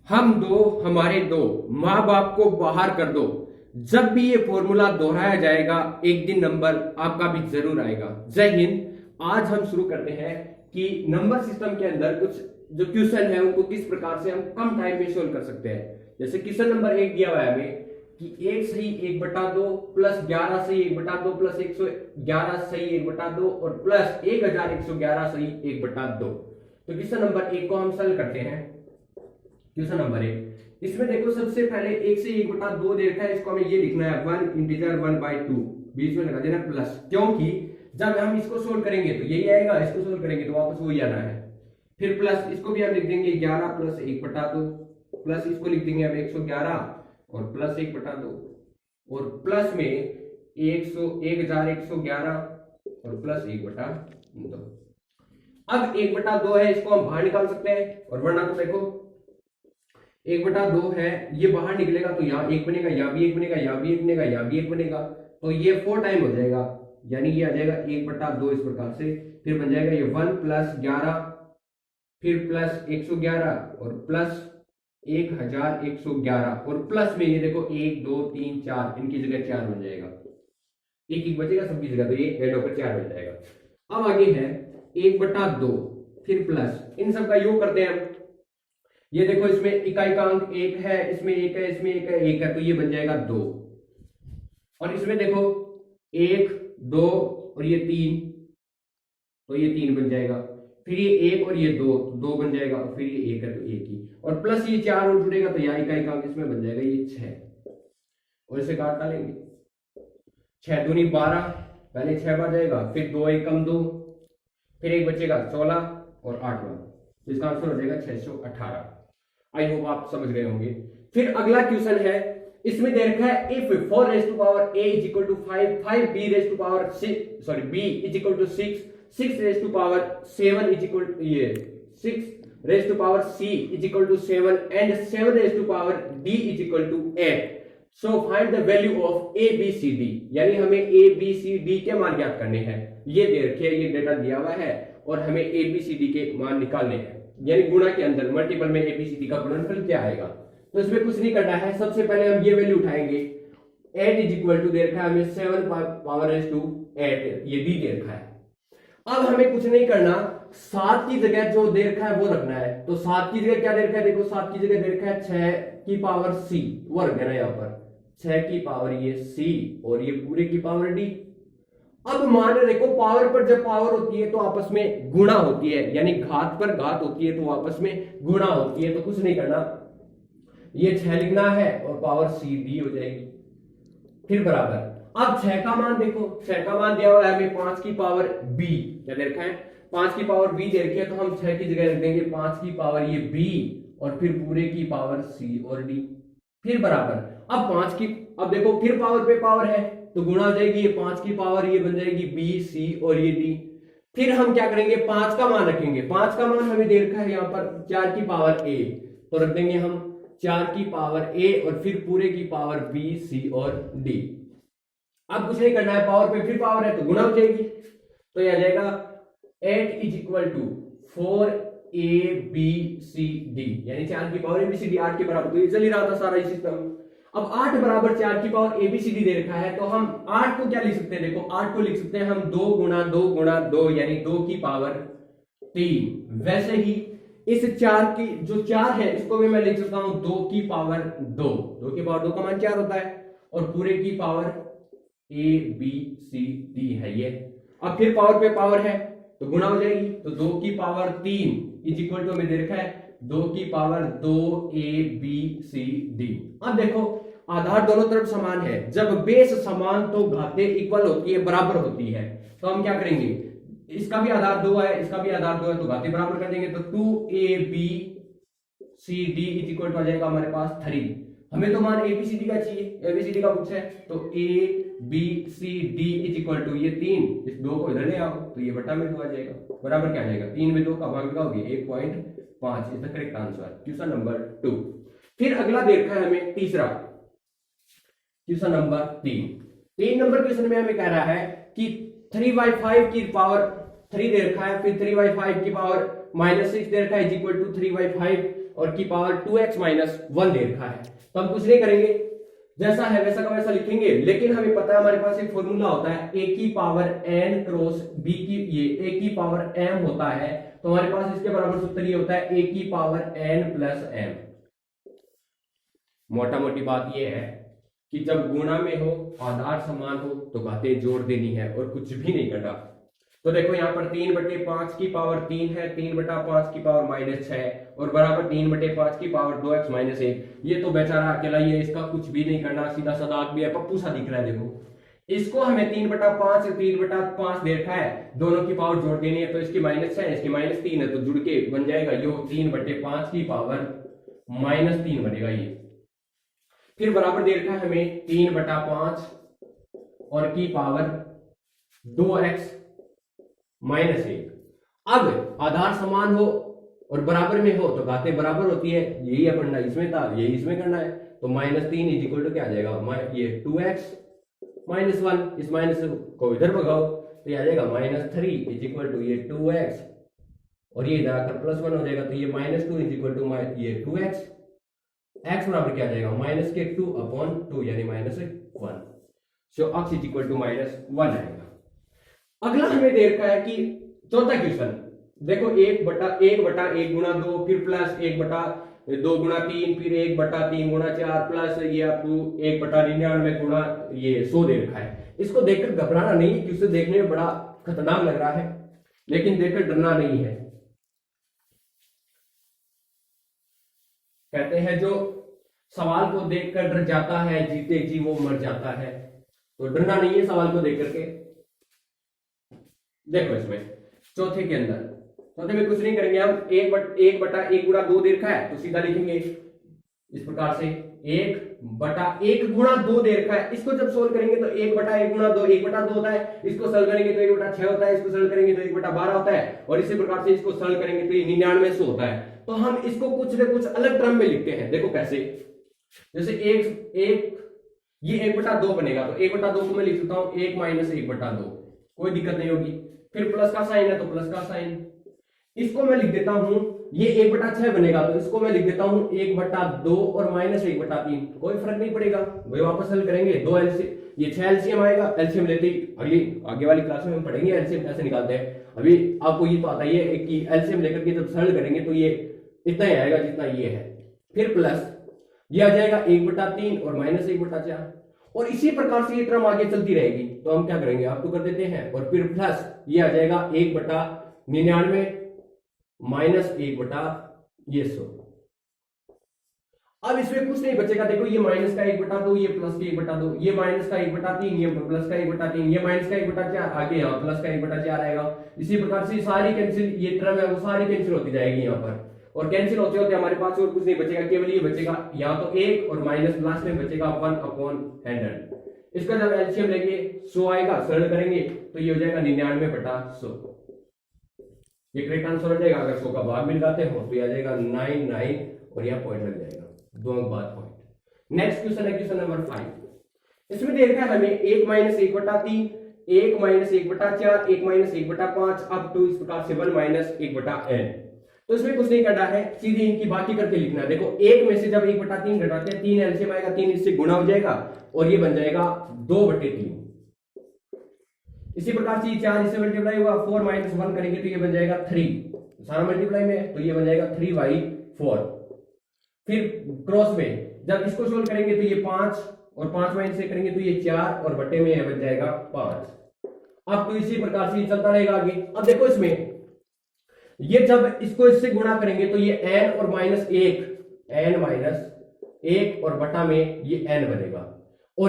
हम दो हमारे दो, माँ बाप को बाहर कर दो। जब भी ये फॉर्मूला दोहराया जाएगा एक दिन नंबर आपका भी जरूर आएगा। जय हिंद। आज हम शुरू करते हैं कि नंबर सिस्टम के अंदर कुछ जो क्वेश्चन है उनको किस प्रकार से हम कम टाइम में सोल्व कर सकते हैं। जैसे क्वेश्चन नंबर 1 दिया हुआ है हमें कि 1 सही 1/2 प्लस 11 सही 1/2 प्लस 111 सही 1/2 और प्लस 1111 सही 1/2। तो क्वेश्चन नंबर 1 को हम सॉल्व करते हैं। क्वेश्चन नंबर 1, इसमें देखो सबसे पहले 1 से 1/2 दे रखा है, इसको हमें ये लिखना है 1 इंटीजर 1/2, बीच में लगा देना प्लस, क्योंकि जब हम इसको सोल्व करेंगे तो यही आएगा, इसको सोल्व करेंगे तो वापस वही आना है। फिर प्लस इसको भी हम लिख देंगे 11 प्लस 1/2 प्लस इसको लिख देंगे हम 111 और प्लस 1/2 और प्लस में 1111 और प्लस 1/2। अब 1/2 है, इसको हम बाहर निकाल सकते हैं और वरना तो देखो 1/2 है, ये बाहर निकलेगा तो यहाँ 1 बनेगा, यहाँ भी 1 बनेगा, यहाँ भी 1 बनेगा, यहाँ भी 1 बनेगा, तो ये 4 टाइम हो जाएगा, यानी ये आ जाएगा 1/2 इस प्रकार से। फिर बन जाएगा ये 1 प्लस 11 फिर प्लस 111 और प्लस 1111 और प्लस में ये देखो 1 2 3 4, इनकी जगह 4 बन जाएगा, एक एक बचेगा सबकी जगह, तो ये ऐड होकर 4 बन जाएगा। अब आगे है 1/2 फिर प्लस, इन सब का योग करते हैं हम। ये देखो इसमें इकाई का अंक 1 है, इसमें 1 है, इसमें 1 है, 1 है, तो ये बन जाएगा 2 और इसमें देखो 1 2 और ये 3, तो ये 3 बन जाएगा, फिर ये 1 और ये 2 2 बन जाएगा और फिर ये 1 है तो 1 ही, और प्लस ये 4 और जुड़ेगा तो यहाँ इकाई का अंक इसमें बन जाएगा ये 6 और इसे काट डालेंगे। 6 दूनी 12, पहले 6 बार जाएगा, फिर 2 1 कम 2, फिर 1 बचेगा 16 और 8 बार, तो इसका आंसर हो जाएगा 618। आई होप आप समझ गए होंगे। फिर अगला क्वेश्चन है, इसमें दे रखा है if 4 raised to power a is equal to 5, 5b raised to power 6, sorry b is equal to 6, 6 raised to power 7 is equal to ये 6 raised to power c is equal to 7 and 7 raised to power d is equal to 8. So find the value of a b c d, यानी हमें a b c d के मान ज्ञात करने हैं। ये दे रखे है, ये डेटा दिया हुआ है और हमें a b c d के मान निकालने हैं, यानी गुणा के अंदर मल्टीपल में एबीसीडी का गुणनफल क्या आएगा। तो इसमें कुछ नहीं करना है, सबसे पहले हम ये वैल्यू उठाएंगे। 8 इज इक्वल टू दे रखा है हमें 7 पावर रेज़ टू 8, ये डी दे रखा है। अब हमें कुछ नहीं करना, 7 की जगह जो दे रखा है वो रखना है। तो 7 की जगह क्या दे रखा है, देखो 7 की जगह दे रखा है 6 की पावर सी, वो रख देना यहाँ पर 6 की पावर ये सी और ये पूरे की पावर डी। अब मान देखो पावर पर जब पावर होती है तो आपस में गुणा होती है, यानी घात पर घात होती है तो आपस में गुणा होती है। तो कुछ नहीं करना, ये 6 लिखना है और पावर सी डी हो जाएगी, फिर बराबर। अब 6 का मान देखो, 6 का मान दिया हुआ है हमें 5 की पावर बी, क्या दे रखा है 5 की पावर बी दे रखी है, तो हम 6 की जगह रख देंगे 5 की पावर ये बी और फिर पूरे की पावर सी और डी, फिर बराबर। अब 5 की, अब देखो फिर पावर पे पावर है तो गुणा हो जाएगी, ये 5 की पावर ये बन जाएगी बी सी और ये डी। फिर हम क्या करेंगे, 5 का मान रखेंगे, 5 का मान हमें दे रखा है यहाँ पर 4 की पावर ए, तो रख देंगे हम 4 की पावर ए और फिर पूरे की पावर बी सी और डी। अब कुछ नहीं करना है, पावर पे फिर पावर है तो गुणा हो जाएगी, तो यह आ जाएगा 8 is equal to 4 A B C D, यानी 4 की power A B C D 8 के बराबर। तो ये चल ही रहा था सारा ये सिस्टम। अब 8 बराबर 4 की पावर एबीसीडी दे रखा है, तो हम 8 को क्या लिख सकते हैं, देखो 8 को लिख सकते हैं हम 2 गुणा 2 गुणा 2, यानी 2 की पावर 3। वैसे ही इस 4 की जो 4 है इसको भी मैं लिख सकता हूं 2 की पावर 2, 2 की पावर 2 का मान 4 होता है और पूरे की power A B C D है ये। अब फिर पावर पे पावर है तो गुणा हो जाएगी, तो 2 की पावर 3 इज इक्वल टू हमें दे रखा है 2 की power 2 A B C D. अब देखो आधार दोनों तरफ समान है, जब बेस समान तो घातें इक्वल होती है, बराबर होती है। तो हम क्या करेंगे, इसका भी आधार 2 है, इसका भी आधार 2 है, तो घातें बराबर कर देंगे, तो 2 A B C D is equal to आ जाएगा हमारे पास 3। हमें तो मान एबीसीडी का चाहिए, एबीसीडी का कुछ है, तो A B C D is equal to ये 3, इस 2 को इधर ले आओ तो ये बटा में 2 आ जाएगा, बराबर क्या आ जाएगा 3 में 2 का भाग लगाओगे 1.5 is the correct answer. Question number 2। फिर अगला दे रखा है हमें तीसरा, क्वेश्चन नंबर 3 नंबर क्वेश्चन में हमें कह रहा है कि 3/5 की पावर 3 दे रखा है, फिर 3/5 की पावर -6 दे रखा है इज इक्वल टू 3/5 और की पावर 2x माइनस 1 दे रखा है, तो हम कुछ नहीं करेंगे, जैसा है वैसा का वैसा लिखेंगे। लेकिन हमें पता है हमारे पास एक फॉर्मूला होता है a की पावर n क्रॉस b की, ये a की पावर m होता है, तो हमारे पास इसके बराबर सूत्र ये होता है a की पावर n प्लस m। मोटा मोटी बात ये है कि जब गुणा में हो, आधार समान हो, तो घातें जोड़ देनी है और कुछ भी नहीं करना। तो देखो यहाँ पर 3/5 की पावर 3 है, 3/5 की पावर -6 और बराबर 3/5 की पावर 2x माइनस 1। ये तो बेचारा अकेला ही है, इसका कुछ भी नहीं करना, सीधा साधा आदमी है, पप्पू सा दिख रहा है। देखो इसको हमें 3/5 से 3/5 दे रखा है, दोनों की पावर जोड़ देनी है, तो इसकी -6 है, इसकी -3 है, तो जुड़ के बन जाएगा यो 3/5 की पावर -3 बनेगा ये। फिर बराबर दे रखा है हमें 3/5 और की पावर 2x माइनस 1। अब आधार समान हो और बराबर में हो तो घातें बराबर होती है, यही अपना इसमें था, यही इसमें करना है। तो -3 इज इक्वल टू क्या आ जाएगा, ये 2x माइनस 1, इस माइनस को इधर भगाओ तो ये आ जाएगा -3 इज इक्वल टू ये 2x और ये इधर आकर +1 हो जाएगा, तो ये -2 इज इक्वल टू ये 2x। x बराबर क्या आ जाएगा -2/2 यानी -1, सो x इज इक्वल टू -1 आएगा। अगला हमें दे रखा है कि चौथा क्वेश्चन देखो 1/1 गुणा 2 फिर प्लस 1/2 गुणा 3 फिर 1/3 गुणा 4 प्लस ये आपको 1/99 गुणा ये 100 दे रखा है। इसको देखकर घबराना नहीं, क्योंकि देखने में बड़ा खतरनाक लग रहा है, लेकिन देखकर डरना नहीं है। कहते हैं जो सवाल को देखकर डर जाता है, जीते जी वो मर जाता है, तो डरना नहीं है सवाल को देख करके। देखो इसमें चौथे के अंदर, चौथे में कुछ नहीं करेंगे हम, 1/1 गुणा 2 दे रखा है तो सीधा लिखेंगे इस प्रकार से 1/1 गुणा 2 दे रखा है। इसको जब सोल्व करेंगे तो 1/1 गुणा 2 1/2 होता है, इसको सरल करेंगे तो 1/6 होता है, इसको सरल करेंगे तो 1/12 होता है, और इसी प्रकार से इसको सरल करेंगे तो ये 99 होता है। तो हम इसको कुछ न कुछ अलग टर्म में लिखते हैं। देखो कैसे, जैसे ये 1/2 बनेगा, तो 1/2 को मैं लिख सकता हूं 1 माइनस 1/2, कोई दिक्कत नहीं होगी। फिर प्लस का साइन है तो प्लस का साइन, इसको मैं लिख देता हूं, ये 1/6 बनेगा तो इसको मैं लिख देता हूं 1/2 और -1/3, कोई फर्क नहीं पड़ेगा, वही वापस हल करेंगे। 2 एलसीएम, ये 6 एलसीएम आएगा, एलसीएम लेते ही अगली आगे वाली क्लास में हम पढ़ेंगे एलसीएम कैसे निकालते हैं। अभी आपको ये तो आता ही है कि एलसीएम लेकर के जब सरल करेंगे तो ये इतना ही आएगा जितना ये है, फिर प्लस ये आ जाएगा 1/3 और -1/4, और इसी प्रकार से ये टर्म आगे चलती रहेगी। तो हम क्या करेंगे, आप तो कर देते हैं, और फिर प्लस ये आ जाएगा 1/99 -1/100। अब इसमें कुछ नहीं बचेगा, देखो ये माइनस का 1/2, ये प्लस का 1/2, ये माइनस का 1/3, ये प्लस का 1/3, ये माइनस का 1/4, आगे यहाँ प्लस का 1/4 आएगा। इसी प्रकार से सारी कैंसिल, ये टर्म है वो सारी कैंसिल होती जाएगी यहाँ पर, और कैंसिल होते होते हमारे पास और कुछ नहीं बचेगा, केवल ये बचेगा यहाँ तो 1 और माइनस लास्ट में बचेगा 1/100। इसका जब एलसीएम लेंगे 100 आएगा, सरल करेंगे तो ये हो जाएगा 99/100, ये करेक्ट आंसर हो जाएगा। अगर 100 का भाग मिलाते हो तो ये आ जाएगा 99 और यहाँ पॉइंट लग जाएगा, 2 अंक बाद पॉइंट। नेक्स्ट क्वेश्चन है क्वेश्चन नंबर 5। इसमें दे रखा है हमें 1 minus 1/3, 1 minus 1/4, 1 minus 1/5 up to इस प्रकार से 1 माइनस 1/n। तो इसमें कुछ नहीं करना है, सीधे इनकी बाकी करके लिखना है। देखो 1 में से जब 1/3 घटाते हैं 3 एलसीएम आएगा, 3 इससे गुणा हो जाएगा और ये बन जाएगा 2/3। इसी प्रकार से 4 इससे मल्टीप्लाई हुआ, 4 माइनस 1 करेंगे तो ये बन जाएगा 3, सारा मल्टीप्लाई में है तो ये बन जाएगा 3/4। फिर क्रॉस में जब इसको सोल्व करेंगे तो ये 5 और 5 माइनस से करेंगे तो ये 4 और बटे में बन जाएगा 5। अब तो इसी प्रकार से चलता रहेगा आगे। अब देखो इसमें ये जब इसको इससे गुणा करेंगे तो ये n और -1, n - 1 और बटा में ये n बनेगा।